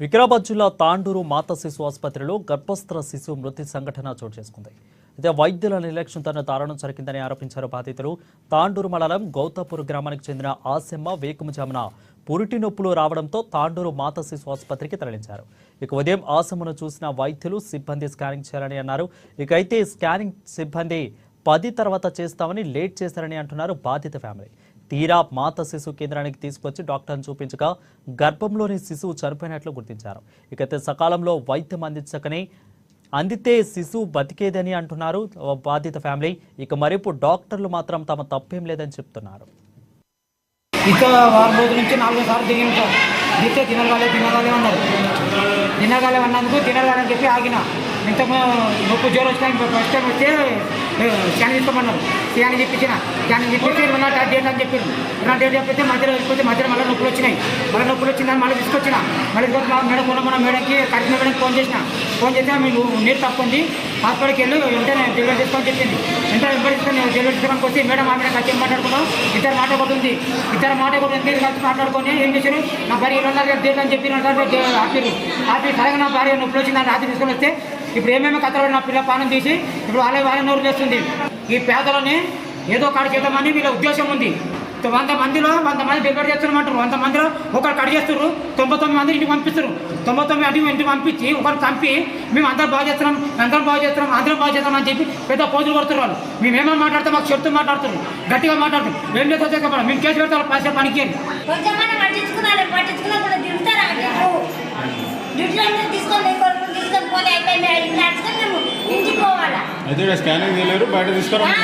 వికారాబాద్ జిల్లా తాండూరు మాతా శిశు ఆసుపత్రిలో గర్భస్థ శిశువు మృతి సంఘటన చోటు చేసుకుంది. అయితే వైద్యుల నిర్లక్ష్యంతో దారుణం జరిగిందని ఆరోపించారు బాధితులు. తాండూరు మండలం గౌతాపూర్ గ్రామానికి చెందిన ఆసెమ్మ వేకుమజామున పురిటి నొప్పులు రావడంతో తాండూరు మాతా శిశు ఆసుపత్రికి తరలించారు. ఇక ఉదయం ఆసెమ్మను చూసిన వైద్యులు సిబ్బంది స్కానింగ్ చేయాలని అన్నారు. ఇక అయితే స్కానింగ్ సిబ్బంది 10 తర్వాత చేస్తామని లేట్ చేశారని అంటున్నారు బాధిత ఫ్యామిలీ. తీరా మాతా శిశు కేంద్రానికి తీసుకొచ్చి డాక్టర్ని చూపించగా గర్భంలోని శిశువు చనిపోయినట్లు గుర్తించారు. ఇకైతే సకాలంలో వైద్యం అందితే శిశువు బతికేదని అంటున్నారు బాధిత ఫ్యామిలీ. ఇక మరిప్పుడు డాక్టర్లు మాత్రం తమ తప్పేం లేదని చెప్తున్నారు. ఇక వారం రోజుల నుంచి 4 సార్లు దిగిన సార్ దిగితే తినగాలే అన్నందుకు తినగాలని చెప్పి ఆగిన. ఇంత నొప్పి జ్వరం వచ్చినా ఫస్ట్ టైం వస్తే స్కాన్ తీసుకోమన్నారు. స్కాన్ చెప్పించిన స్కాన్ చెప్పించి నా డేట్ అని చెప్పారు. నా డేట్ చెప్పితే మధ్యలో మళ్ళీ నొప్పులు వచ్చినాయి. మళ్ళీ వచ్చిందని మళ్ళీ తీసుకొచ్చిన. మళ్ళీ మేడం కొన్న మేడంకి కరెక్ట్ మేడంకి ఫోన్ చేసినా మీరు నీరు తప్పుంది హాస్పిటల్కి వెళ్ళి వెంటనే డెలివరీ చేసుకోని చెప్పింది. వెంటనే డెలివరీ చేసుకోవడానికి వచ్చి మేడం ఆమె కలిసి మాట్లాడుకున్నాం. ఇద్దరు మాట ఒకటి ఉంది. ఇద్దరు మాట ఒకటి కలిసి మాట్లాడుకొని ఏం చేశారు, నా భార్య 2.5 డేట్ అని చెప్పి ఆపి సరిగా నా భార్య నొప్పులు వచ్చిందని రాత్రి తీసుకొని వస్తే ఇప్పుడు ఏమేమి కథలు నా పిల్ల పానం తీసి ఇప్పుడు వాళ్ళ నోరు చేస్తుంది. ఈ పేదలని ఏదో కాడ చేద్దామని వీళ్ళ ఉద్దేశం ఉంది. 100 మందిలో 100 మంది డెలివరీ చేస్తున్నామంటారు. 100 మందిలో ఒకరు కట్ చేస్తారు, 99 మంది ఇంటికి పంపిస్తారు. 99 ఇంటికి పంపించి ఒకరు చంపి మేము అందరం బాగా చేస్తున్నాం అని చెప్పి పెద్ద పోజులు కొడుతున్నారు వాళ్ళు. మేము ఏమైనా మాట్లాడితే మాకు చెప్తూ మాట్లాడుతున్నారు, గట్టిగా మాట్లాడుతాం. ఏం లేదు చెప్పడం మేము కేసు పెడతాం పైసలు పనికి అయితే స్కానింగ్ చేయలేరు, బయట తీసుకోవాలి.